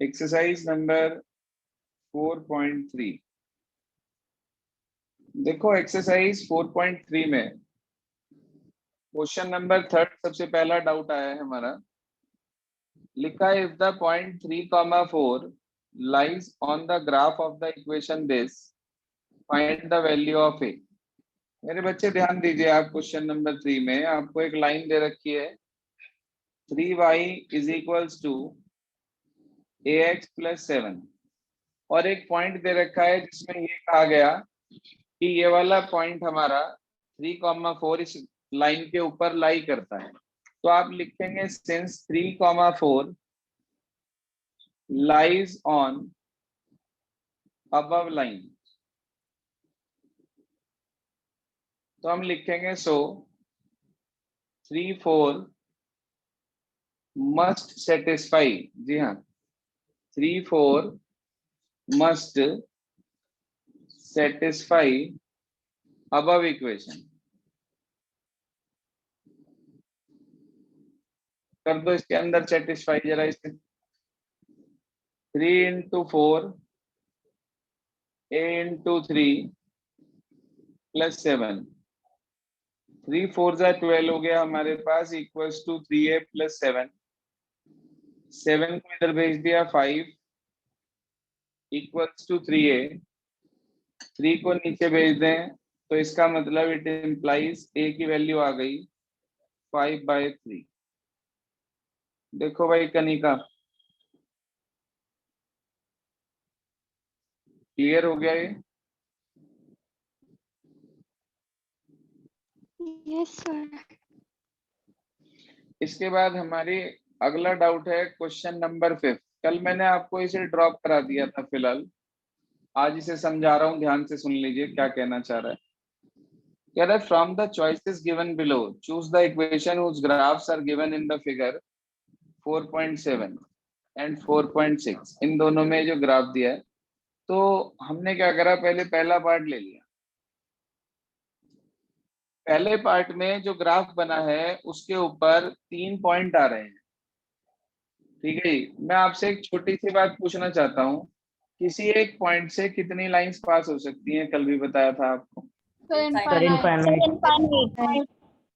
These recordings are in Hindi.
Exercise number 4.3। देखो एक्सरसाइज 4.3 में क्वेश्चन नंबर 3 सबसे पहला डाउट आया है हमारा। लिखा है if the point 3,4 lies on the graph of the equation this find the value of a. मेरे बच्चे ध्यान दीजिए, आप क्वेश्चन नंबर 3 में आपको एक लाइन दे रखी है 3y is equals to ax plus 7 और एक पॉइंट दे रखा है जिसमें ये कहा गया कि ये वाला पॉइंट हमारा 3,4 इस लाइन के ऊपर लाई करता है। तो आप लिखेंगे since 3,4 lies on above line, तो हम लिखेंगे सो 3,4 मस्ट सेटिस्फाई। जी हाँ, 3,4 मस्ट सेटिस्फाई अबव इक्वेशन। कर दो इसके अंदर सेटिस्फाई जरा इसे। 3 इंटू 4 a इंटू 3 प्लस 7, 3 4 जा 12 हो गया हमारे पास इक्वल्स टू 3a प्लस 7। 7 को इधर भेज दिया 5 इक्वल्स टू 3a। 3 को नीचे भेज दें तो इसका मतलब इट इम्प्लाइज a की वैल्यू आ गई 5/3। देखो भाई कनिका, क्लियर हो गया ये? Yes sir. इसके बाद हमारी अगला डाउट है क्वेश्चन नंबर 5। कल मैंने आपको इसे ड्रॉप करा दिया था, फिलहाल आज इसे समझा रहा हूं, ध्यान से सुन लीजिए क्या कहना चाह रहा है। कह रहा है from the choices given below choose the equation whose graphs are given in the figure 4.7 and 4.6। इन दोनों में जो ग्राफ दिया है, तो हमने क्या करा, पहले पहला पार्ट ले लिया। पहले पार्ट में जो ग्राफ बना है उसके ऊपर 3 पॉइंट आ रहे हैं। ठीक है जी, मैं आपसे एक छोटी सी बात पूछना चाहता हूँ, किसी एक पॉइंट से कितनी लाइंस पास हो सकती हैं? कल भी बताया था आपको,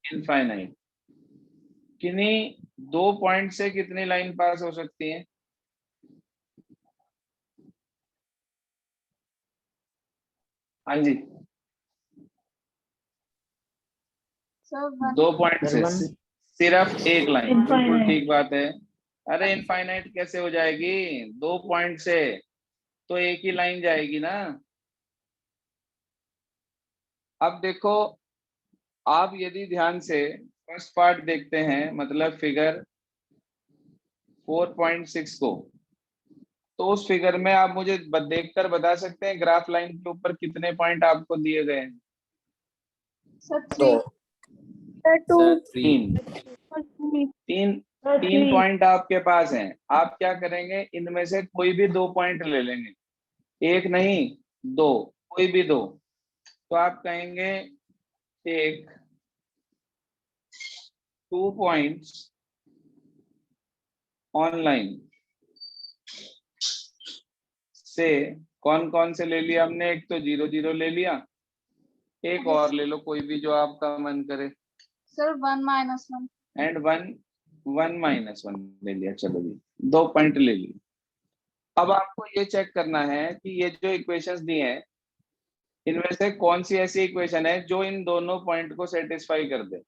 इनफाइनाइट। किन्हीं 2 पॉइंट से कितनी लाइन पास हो सकती है? हाँ जी, 2 पॉइंट से सिर्फ एक लाइन, बिल्कुल ठीक बात है। अरे इनफाइनाइट कैसे हो जाएगी? 2 पॉइंट से तो एक ही लाइन जाएगी ना। अब देखो, आप यदि ध्यान से फर्स्ट पार्ट देखते हैं, मतलब फिगर 4.6 को, तो उस फिगर में आप मुझे देखकर बता सकते हैं ग्राफ लाइन के ऊपर कितने पॉइंट आपको दिए गए हैं? तीन। तीन तीन पॉइंट आपके पास हैं। आप क्या करेंगे, इनमें से कोई भी 2 पॉइंट ले लेंगे, एक नहीं 2, कोई भी 2। तो आप कहेंगे टेक 2 पॉइंट्स ऑनलाइन से। कौन कौन से ले लिया हमने? एक तो 0 0 ले लिया, एक और ले लो कोई भी जो आपका मन करे। सर 1 - 1 एंड 1 ले लिया। चलो जी, 2 पॉइंट ले लिए। अब आपको ये चेक करना है कि ये जो इक्वेशंस दी हैं, इनमें से कौन सी ऐसी इक्वेशन है जो इन दोनों पॉइंट को सेटिस्फाई कर दे।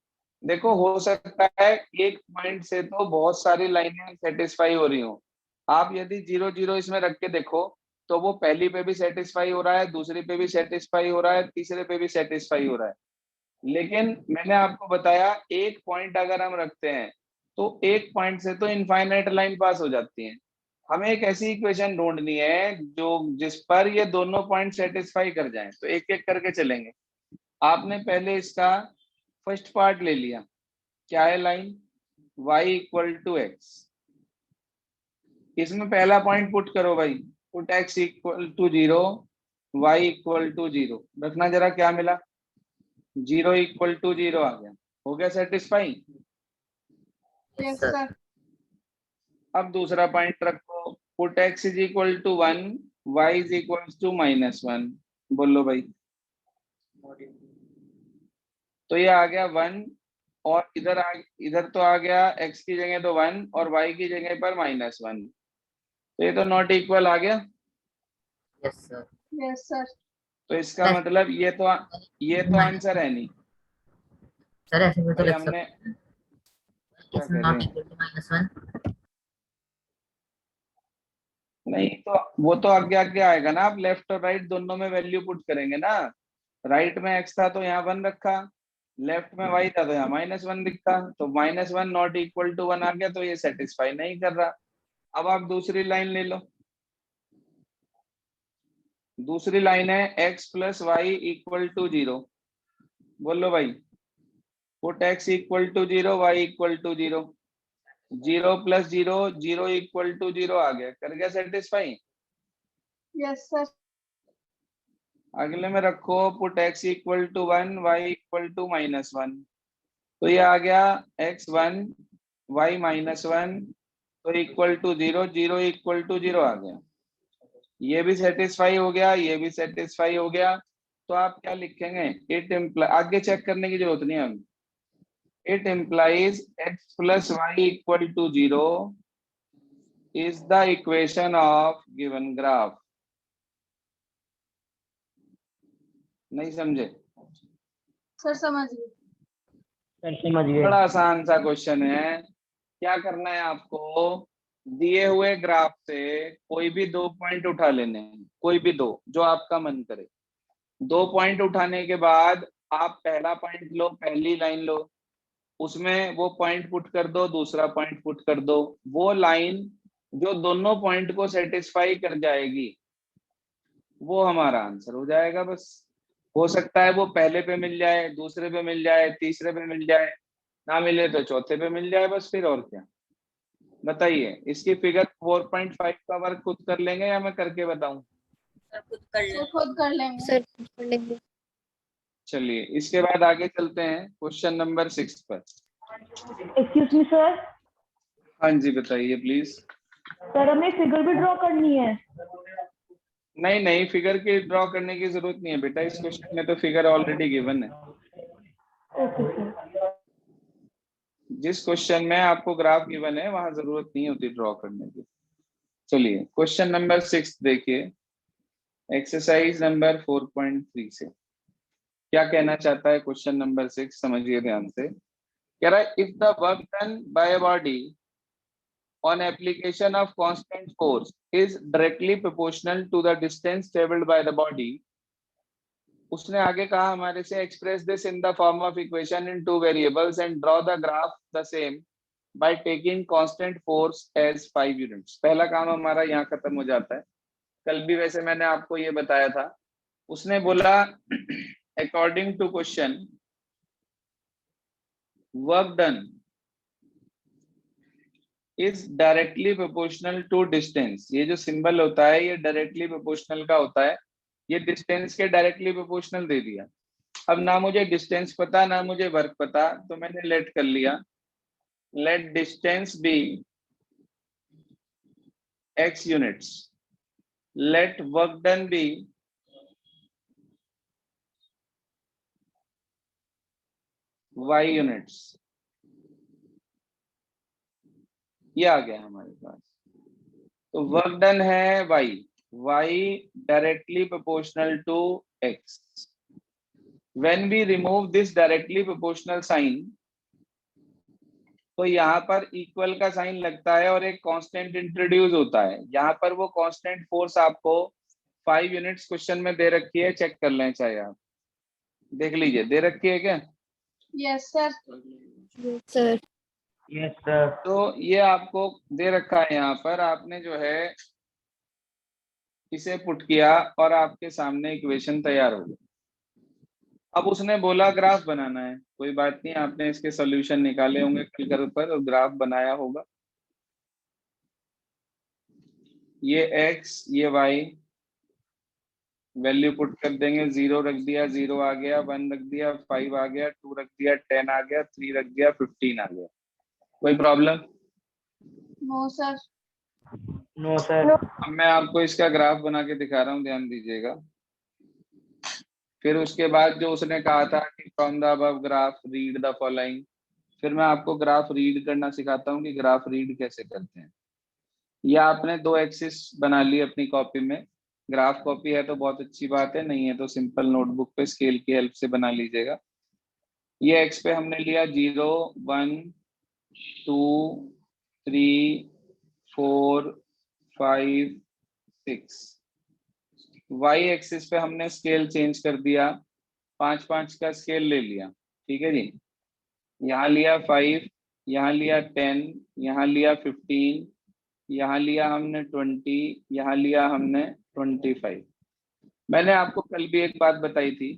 देखो, हो सकता है एक पॉइंट से तो बहुत सारी लाइनें सेटिस्फाई हो रही हो। आप यदि 0 0 इसमें रख के देखो, तो वो पहली पे भी सेटिस्फाई हो रहा है, दूसरी पे भी सेटिस्फाई हो रहा है, तीसरे पे भी सेटिस्फाई हो रहा है। लेकिन मैंने आपको बताया एक पॉइंट अगर हम रखते हैं, तो एक पॉइंट से तो इनफाइनाइट लाइन पास हो जाती है। हमें एक ऐसी इक्वेशन ढूंढनी है जो जिस पर ये दोनों पॉइंट सेटिस्फाई कर जाएं। तो एक एक करके चलेंगे। आपने पहले इसका फर्स्ट पार्ट ले लिया, क्या है line y equal to x. इसमें पहला पॉइंट पुट करो भाई, put x equal to 0, y equal to 0। रखना जरा, क्या मिला? 0 इक्वल टू 0 आ गया। हो गया सेटिस्फाई। Yes sir. अब दूसरा पॉइंट रखो, put x is equal to 1, y is equal to -1। बोलो भाई। तो ये आ गया 1, और इधर तो आ गया x की जगह तो 1 और y की जगह पर -1, तो ये तो नॉट इक्वल आ गया। Yes sir. Yes, sir. तो इसका मतलब ये तो आंसर है नहीं। सर ऐसे में तो भाई लिख हमने सकते हैं क्या इज कह नॉट रहे, इक्वल टू -1। नहीं तो वो तो आगे आगे आएगा ना, आप लेफ्ट और राइट दोनों में वैल्यू पुट करेंगे ना। राइट में x था तो यहाँ 1 रखा, लेफ्ट में y था तो यहाँ -1 दिखता, तो -1 नॉट इक्वल टू 1 आ गया, तो ये सेटिस्फाई नहीं कर रहा। अब आप दूसरी लाइन ले लो। दूसरी लाइन है x plus y equal to 0। बोलो भाई। Put x equal to 0, y equal to 0। 0 plus 0, 0 equal to 0 आ गया, कर गया सेटिस्फाई। Yes, sir. अगले में रखो put x equal to 1, y equal to -1, तो ये आ गया x1 y -1 तो इक्वल टू 0, 0 इक्वल टू 0 आ गया। ये भी सेटिस्फाई हो गया, ये भी सेटिस्फाई हो गया। तो आप क्या लिखेंगे, इट इम्प्लाई, आगे चेक करने की जरूरत नहीं है अब। It implies x plus y equal to 0 is the equation of given graph. नहीं समझे? Sir, समझ गए. सर समझ गए। बड़ा आसान सा क्वेश्चन है। क्या करना है आपको, दिए हुए ग्राफ से कोई भी 2 पॉइंट उठा लेने हैं, कोई भी 2 जो आपका मन करे। 2 पॉइंट उठाने के बाद आप पहला पॉइंट लो, पहली लाइन लो, उसमें वो पॉइंट पुट कर दो, दूसरा पॉइंट पुट कर दो। वो लाइन जो दोनों पॉइंट को सेटिस्फाई कर जाएगी वो हमारा आंसर हो जाएगा। बस हो सकता है वो पहले पे मिल जाए, दूसरे पे मिल जाए, तीसरे पे मिल जाए, ना मिले तो चौथे पे मिल जाए, बस फिर और क्या। बताइए, इसकी फिगर 4.5 का वर्क खुद कर लेंगे या मैं करके बताऊं? सर खुद कर Sir, ले। खुद कर लेंगे. सर कर लेंगे। चलिए इसके बाद आगे चलते हैं क्वेश्चन नंबर 6 पर। एक्सक्यूज मी सर, हाँ जी बताइए प्लीज। सर हमें फिगर भी ड्रॉ करनी है। नहीं नहीं, फिगर की ड्रॉ करने की जरूरत नहीं है बेटा, इस क्वेश्चन में तो फिगर ऑलरेडी गिवन है। Okay sir. जिस क्वेश्चन में आपको ग्राफ गिवन है वहां जरूरत नहीं होती ड्रॉ करने की। चलिए क्वेश्चन नंबर 6 देखिए, एक्सरसाइज नंबर 4.3 से क्या कहना चाहता है क्वेश्चन नंबर 6, समझिए ध्यान से। कह रहा है if the work done by a body on application of constant force is directly proportional to the distance traveled by the body। उसने आगे कहा हमारे से express this in the form of equation in 2 variables and draw the graph the same by taking constant force as 5 units. पहला काम हमारा यहाँ खत्म हो जाता है। कल भी वैसे मैंने आपको ये बताया था। उसने बोला according to question work done is directly proportional to distance. ये जो सिंबल होता है ये डायरेक्टली प्रोपोर्शनल का होता है, ये डिस्टेंस के डायरेक्टली प्रोपोर्शनल दे दिया। अब ना मुझे डिस्टेंस पता ना मुझे वर्क पता, तो मैंने लेट कर लिया, let distance be x units, let work done be y units. ये आ गया हमारे पास। तो वर्क डन है y directly proportional to x। When we remove this directly proportional sign, तो यहाँ पर इक्वल का साइन लगता है और एक कांस्टेंट इंट्रोड्यूस होता है। यहाँ पर वो कांस्टेंट फोर्स आपको 5 यूनिट्स क्वेश्चन में दे रखी है, चेक कर लें चाहे आप, देख लीजिए दे रखी है क्या? Yes, sir. Sir yes sir. तो ये आपको दे रखा है, यहाँ पर आपने जो है इसे पुट किया और आपके सामने इक्वेशन तैयार हो गई। अब उसने बोला ग्राफ बनाना है, कोई बात नहीं, आपने इसके सॉल्यूशन निकाले होंगे कल कर पर और ग्राफ बनाया होगा। ये x ये y वैल्यू पुट कर देंगे, 0 रख दिया 0 आ गया, 1 रख दिया 5 आ गया, 2 रख दिया 10 आ गया, 3 रख दिया 15 आ गया। कोई problem? No, sir. No sir. अब मैं आपको इसका ग्राफ बना के दिखा रहा हूँ, ध्यान दीजिएगा। फिर उसके बाद जो उसने कहा था कि from the above graph read the following, फिर मैं आपको ग्राफ रीड करना सिखाता हूँ कि ग्राफ रीड कैसे करते हैं। या आपने दो एक्सिस बना ली अपनी कॉपी में, ग्राफ कॉपी है तो बहुत अच्छी बात है, नहीं है तो सिंपल नोटबुक पे स्केल की हेल्प से बना लीजिएगा। ये एक्स पे हमने लिया 0 1 2 3 4 5 6। वाई एक्सिस पे हमने स्केल चेंज कर दिया, 5 5 का स्केल ले लिया, ठीक है जी। यहाँ लिया 5, यहाँ लिया 10, यहाँ लिया 15, यहाँ लिया हमने 20, यहाँ लिया हमने 25। मैंने आपको कल भी एक बात बताई थी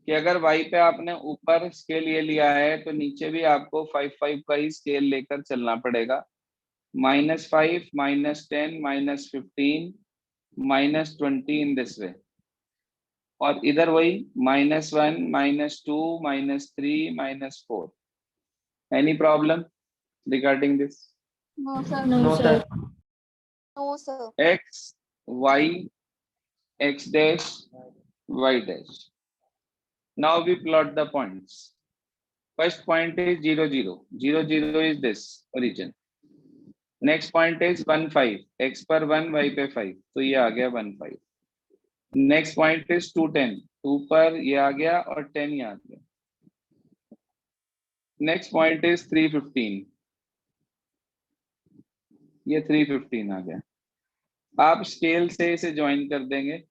कि अगर y पे आपने ऊपर स्केल ये लिया है तो नीचे भी आपको 5 5 का ही स्केल लेकर चलना पड़ेगा। -5 -10 -15 -20 इन दिस वे। और इधर वही -1 -2 -3 -4। Any problem regarding this? No, sir. No sir. No, sir. x y x dash y dash. Now we plot the points. First point is 0 0 0 0 is this origin. Next point is 1 5, x पर 1 y पे 5, तो ये आ गया 1 5। नेक्स्ट पॉइंट इज 2 10, 2 पर ये आ गया और 10 ये आ गया। नेक्स्ट पॉइंट इज 3 15, ये 3 15 आ गया। आप स्केल से इसे ज्वाइन कर देंगे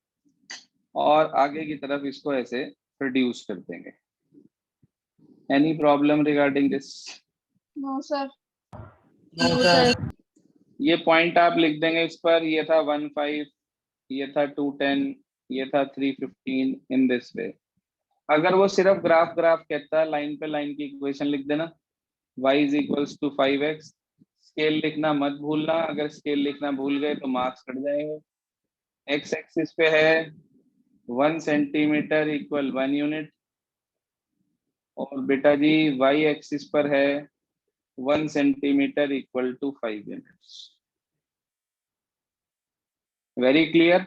और आगे की तरफ इसको ऐसे प्रोड्यूस कर देंगे। Any problem regarding this? No, sir. No sir. ये पॉइंट आप लिख देंगे इस पर, ये था 1 5, ये था 2 10, ये था 3 15 इन दिस वे। अगर वो सिर्फ ग्राफ कहता है, लाइन पे लाइन की इक्वेशन लिख देना, y is equals to 5x। Scale लिखना मत भूलना, अगर स्केल लिखना भूल गए तो मार्क्स कट जाएंगे। x एक्सिस पे है 1 सेंटीमीटर इक्वल 1 यूनिट, और बेटा जी y एक्सिस पर है 1 centimetre equal to 5 units. Very clear?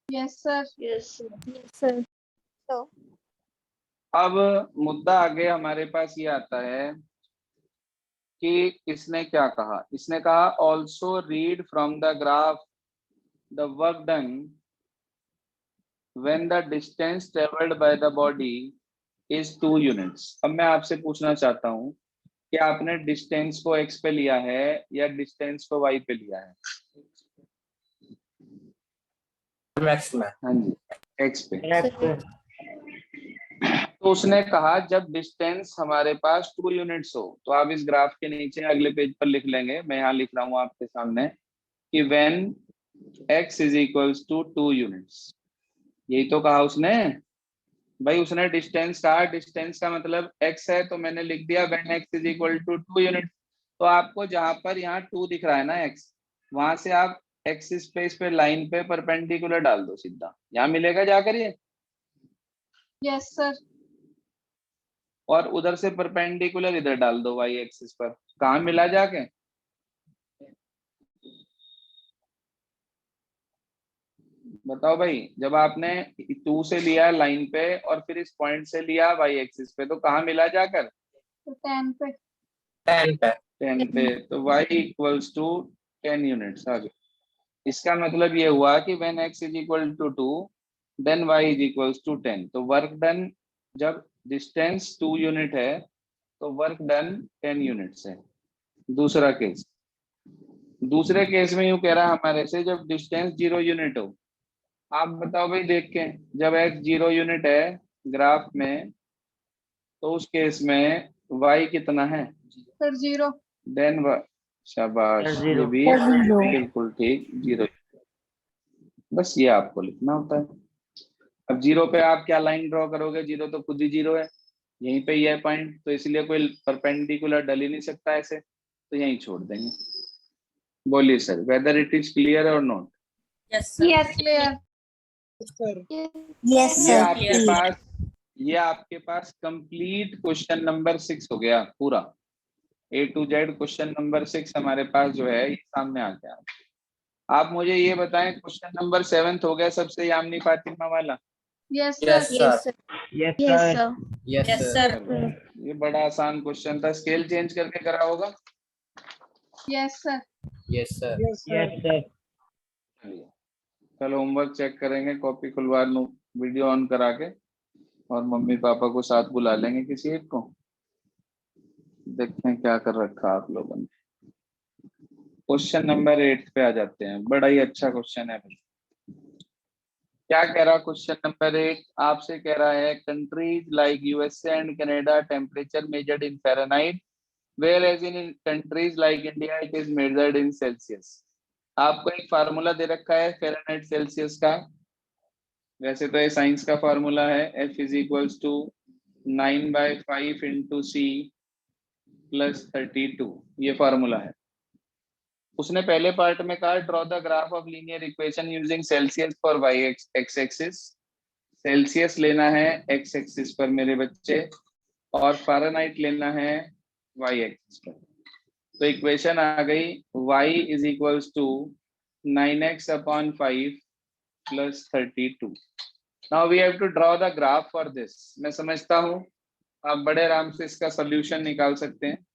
Yes, sir. Yes, sir. Yes, sir. So, अब मुद्दा आगे हमारे पास ये आता है कि इसने क्या कहा। इसने कहा also read from the graph the work done when the distance travelled by the body is 2 units. अब मैं आपसे पूछना चाहता हूँ कि आपने डिस्टेंस को x पे लिया है या डिस्टेंस को y पे लिया है? मैक्स में। हाँ जी, x पे। नेक्स्ट। तो उसने कहा जब डिस्टेंस हमारे पास 2 यूनिट्स हो, तो आप इस ग्राफ के नीचे अगले पेज पर लिख लेंगे, मैं यहाँ लिख रहा हूँ आपके सामने कि when x is equals to 2 units. यही तो कहा उसने भाई, उसने डिस्टेंस कहा, डिस्टेंस का मतलब x है, तो मैंने लिख दिया when x is equal to 2 units. तो आपको जहां पर यहाँ 2 दिख रहा है ना x, वहां से आप एक्सिस पे इस पे लाइन पे परपेंडिकुलर डाल दो सीधा, यहाँ मिलेगा जाकर ये। Yes, sir. और उधर से परपेंडिकुलर इधर डाल दो y एक्सिस पर, कहाँ मिला जाके? बताओ भाई, जब आपने 2 से लिया लाइन पे और फिर इस पॉइंट से लिया y एक्सिस पे, तो कहाँ मिला जाकर? तो 10 पे। 10 पे। 10 पे। तो y इक्वल्स टू 10 यूनिट्स आ गए। इसका मतलब ये हुआ कि when x is equal to 2 then y is equals to 10। तो वर्क डन, जब डिस्टेंस 2 यूनिट है तो वर्क डन 10 यूनिट्स है। दूसरा केस, दूसरे केस में यूं कह रहा है हमारे से जब डिस्टेंस 0 यूनिट हो। आप बताओ भाई देख के, जब x 0 यूनिट है ग्राफ में, तो उस केस में y कितना है? Sir, 0. देन शाबाश, ये 0। भी बिल्कुल ठीक 0। बस ये आपको लिखना होता है। अब 0 पे आप क्या लाइन ड्रॉ करोगे? 0 तो खुद ही 0 है, यहीं पे ही है पॉइंट, तो इसलिए कोई परपेंडिकुलर डल ही नहीं सकता ऐसे, तो यहीं छोड़ देंगे। बोलिए sir, whether it is clear और not? Yes Yes, clear. yes, ये sir. आपके पास, ये आपके पास कंप्लीट क्वेश्चन नंबर 6 हो गया पूरा। A to Z question number 6 हमारे पास जो है ये सामने आ गया। आप मुझे ये बताएं क्वेश्चन नंबर 7 हो गया सबसे यामिनी फातिमा वाला? Yes, Yes, sir. sir. Yes, Yes, sir. sir. Yes, Yes, sir. sir. ये बड़ा आसान क्वेश्चन था, स्केल चेंज करके करा होगा। Yes, sir. Yes, sir. Yes, sir. चलिए कल होमवर्क चेक करेंगे, कॉपी खुलवा लूं वीडियो ऑन करा के, और मम्मी पापा को साथ बुला लेंगे किसी एक को, देखते हैं क्या कर रखा आप लोगों ने। क्वेश्चन नंबर 8 पे आ जाते हैं, बड़ा ही अच्छा क्वेश्चन है भाई। क्या कह रहा क्वेश्चन नंबर 8? आपसे कह रहा है countries like USA and Canada temperature measured in Fahrenheit where as in countries like India it is measured in Celsius. आपको एक फार्मूला दे रखा है फ़ारेनहाइट सेल्सियस का, वैसे तो ये साइंस का फार्मूला है, F is equals to 9/5 into C plus 32, ये फार्मूला है। उसने पहले पार्ट में कहा draw the graph of linear equation using Celsius for y x axis. Celsius लेना है एक्स एक्सिस पर मेरे बच्चे, और फ़ारेनहाइट लेना है वाई एक्सिस पर। तो इक्वेशन आ गई y is equals to 9x/5 plus 32। Now we have to draw the graph for this. मैं समझता हूं आप बड़े आराम से इसका सोल्यूशन निकाल सकते हैं।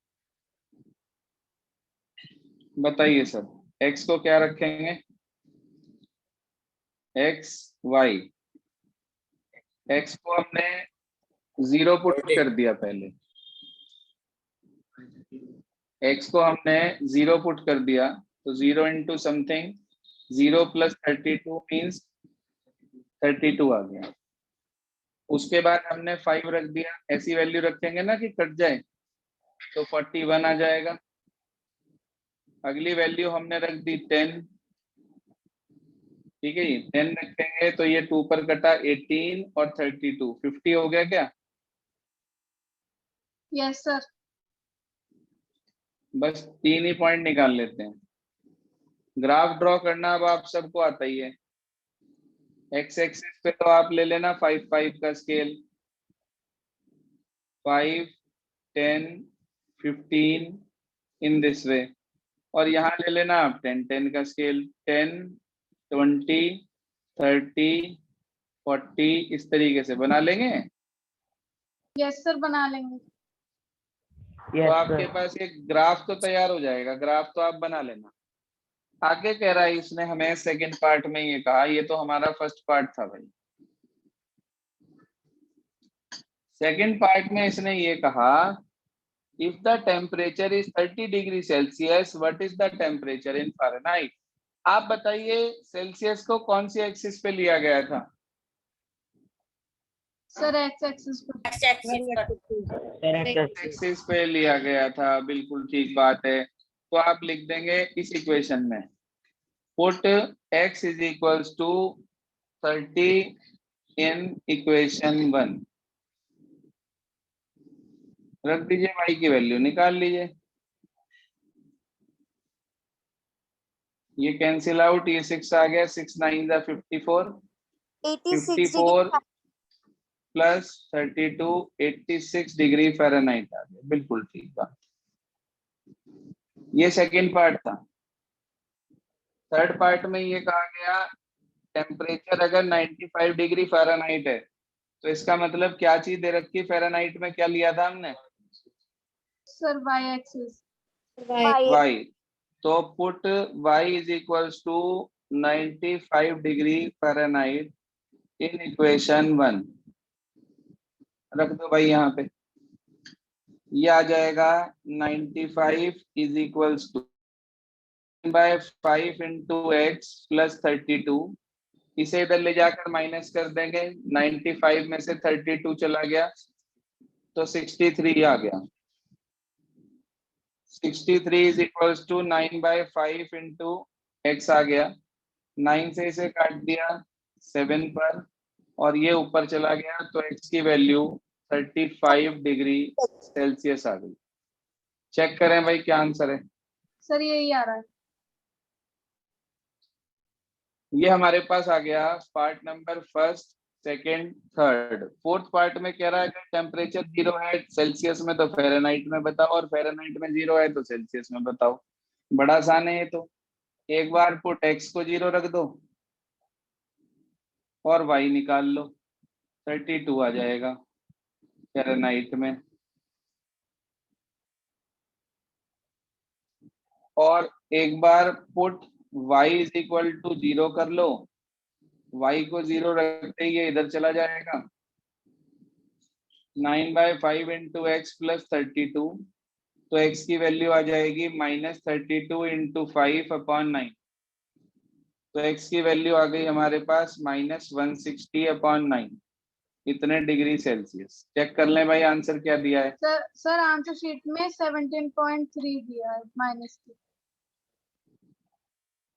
बताइए सर, x को क्या रखेंगे? x y, x को हमने 0 पुट कर दिया पहले, x को हमने 0 पुट कर दिया, तो 0 इंटू समथिंग, 0 प्लस 32 मीन्स 32 आ गया। उसके बाद हमने 5 रख दिया, ऐसी वैल्यू रखेंगे ना कि कट जाए, तो 41 आ जाएगा। अगली वैल्यू हमने रख दी 10, ठीक है, 10 रखेंगे तो ये 2 पर कटा 18 और 32, 50 हो गया क्या? Yes, sir. बस 3 ही पॉइंट निकाल लेते हैं। ग्राफ ड्रॉ करना अब आप सबको आता ही है। एक्स एक्सिस पे तो आप ले लेना 5 का स्केल, 5 10 15 इन दिस वे, और यहाँ ले लेना आप 10 का स्केल, 10 20 30 40, इस तरीके से बना लेंगे। Yes, sir. बना लेंगे। तो आपके पास एक ग्राफ तो तैयार हो जाएगा, ग्राफ तो आप बना लेना। आगे कह रहा है इसने हमें सेकंड पार्ट में ये कहा, ये तो हमारा फर्स्ट पार्ट था भाई। सेकंड पार्ट में इसने ये कहा if the temperature is 30 degree Celsius what is the temperature in Fahrenheit. आप बताइए सेल्सियस को कौन सी एक्सिस पे लिया गया था? Sir, x axis पे। X axis पर। एक्सिस पे लिया गया था, बिल्कुल ठीक बात है। तो आप लिख देंगे इस इक्वेशन में, put x is equals to 30 in equation 1, रख दीजिए y की वैल्यू निकाल लीजिए। ये कैंसिल आउट, ये 6 आ गया, 6 9 जा 54, 86 54 degree. प्लस 32 86 डिग्री फ़ारेनहाइट आ गया, बिल्कुल ठीक बात। ये सेकंड पार्ट था। थर्ड पार्ट में ये कहा गया टेम्परेचर अगर 95 डिग्री फ़ारेनहाइट है तो इसका मतलब क्या चीज दे रखी फ़ारेनहाइट में, क्या लिया था हमने? Sir, y axis। y, तो put y is equals to 95 degree Fahrenheit in equation 1, रख दो भाई यहाँ पे। ये आ जाएगा 95 is equals to 5 into x plus 32, इसे इधर ले जाकर माइनस कर देंगे, 95 में से 32 चला गया तो 63 आ गया। 63 is equals to 9/5 into x आ गया, 9 से इसे काट दिया 7 पर, और ये ऊपर चला गया तो x की वैल्यू 35 डिग्री सेल्सियस आ गई। चेक करें भाई क्या आंसर है। Sir, यही आ रहा है। ये हमारे पास आ गया part number first second, third, fourth part में कह रहा है कि टेम्परेचर 0 है सेल्सियस में तो फ़ारेनहाइट में बताओ, और फ़ारेनहाइट में 0 है तो सेल्सियस में बताओ। बड़ा आसान है ये तो। एक बार पुट x को 0 रख दो और y निकाल लो, 32 आ जाएगा फ़ारेनहाइट में। और एक बार put y is equal to 0 कर लो, y को 0 रखते ही ये इधर चला जाएगा, 9/5 इंटू एक्स प्लस 32, तो x की वैल्यू आ जाएगी -32 इंटू 5/9, तो x की वैल्यू आ गई हमारे पास -160/9, इतने डिग्री सेल्सियस। चेक कर लें भाई आंसर क्या दिया है। सर आंसर शीट में 17.3 दिया है माइनस की।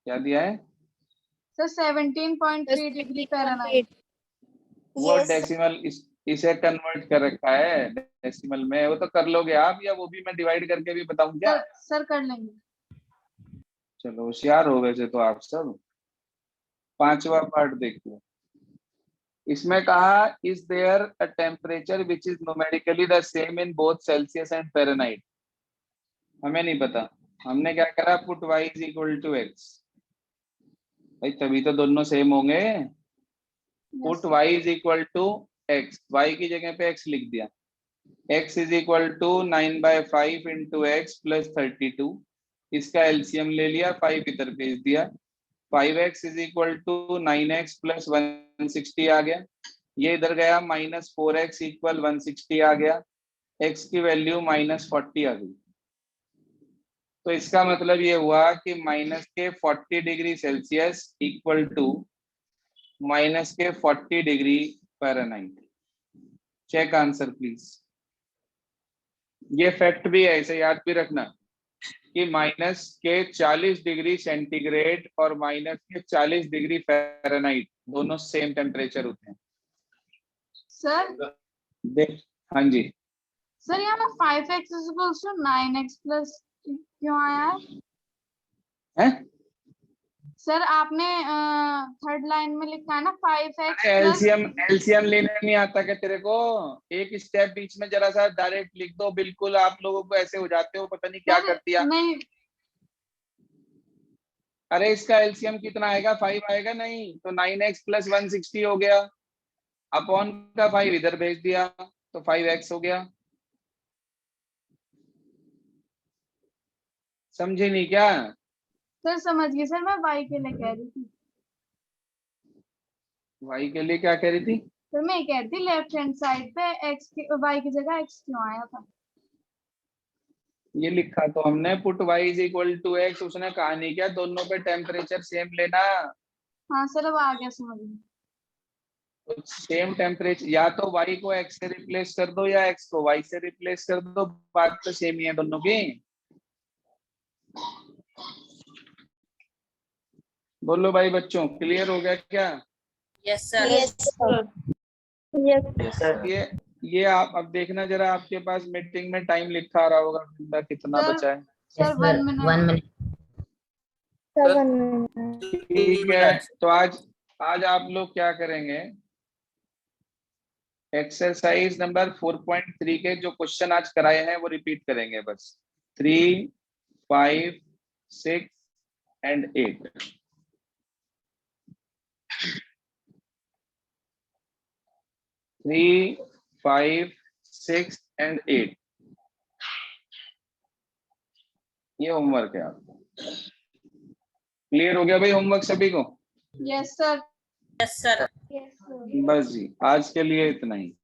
क्या दिया है सर 17.3 डिग्री फ़ारेनहाइट। वो Yes. डेसिमल, इसे कन्वर्ट कर रखा है डेसिमल में, वो तो कर लोगे आप, या वो भी मैं डिवाइड करके भी बताऊं क्या? सर कर लेंगे। चलो होशियार हो वैसे तो आप सब। पांचवा पार्ट देखिए, इसमें कहा is there a temperature which is numerically the same in both Celsius and Fahrenheit. हमें नहीं पता, हमने क्या करा, put y is equal to x, भाई तभी तो दोनों सेम होंगे। Put y is equal to x, y की जगह पे x लिख दिया, x is equal to 9/5 into x plus 32, इसका एलसीएम ले लिया, 5 इधर भेज दिया, 5x is equal to 9x plus 160 आ गया, ये इधर गया, -4x इक्वल 160 आ गया, x की वैल्यू -40 आ गई। तो इसका मतलब ये हुआ कि -40 degree Celsius equal to -40 degree Fahrenheit. Check answer please. ये फैक्ट भी है, इसे याद भी रखना कि -40 डिग्री सेंटीग्रेड और -40 डिग्री फ़ारेनहाइट दोनों सेम टेम्परेचर होते हैं। सर देख, हाँ जी, सर यहाँ में 5x is equals to 9x plus क्यों आया है? हैं? सर आपने थर्ड लाइन में लिखा है ना 5x प्लस। एलसीएम लेने नहीं आता क्या तेरे को? एक स्टेप बीच में जरा सा डायरेक्ट लिख दो, बिल्कुल आप लोगों को ऐसे हो जाते हो, पता नहीं क्या कर दिया। नहीं अरे इसका एलसीएम कितना आएगा, 5 आएगा, नहीं तो 9x प्लस 160 हो गया, अपॉन का 5 इधर भेज दिया तो 5x हो गया। समझे नहीं क्या? सर समझ गई सर, मैं y के लिए कह रही थी। y के लिए क्या कह रही थी? सर मैं ये कह रही थी लेफ्ट हैंड साइड पे y की जगह x क्यों आया था? ये लिखा तो हमने, put y is equal to x, उसने कहा नहीं क्या दोनों पे टेम्परेचर सेम लेना। हाँ सर अब आ गया समझ में। तो सेम टेम्परेचर, या तो y को x से रिप्लेस कर दो या x को y से रिप्लेस कर दो, बात तो सेम ही है दोनों की। बोलो भाई बच्चों, क्लियर हो गया क्या? Yes, sir. Yes, sir. Yes, sir. ये आप अब देखना जरा, आपके पास मीटिंग में टाइम लिखा आ रहा होगा घंटा कितना सर- बचा है। Sir 1 minute. 1 minute. 7 minutes. ठीक है, तो आज आप लोग क्या करेंगे, एक्सरसाइज नंबर 4.3 के जो क्वेश्चन आज कराए हैं वो रिपीट करेंगे बस, 3, 5, 6 एंड 8। थ्री, 5, 6 एंड 8, ये होमवर्क है आपका। क्लियर हो गया भाई होमवर्क सभी को? Yes sir. Yes, sir. Yes, sir. बस जी, आज के लिए इतना ही।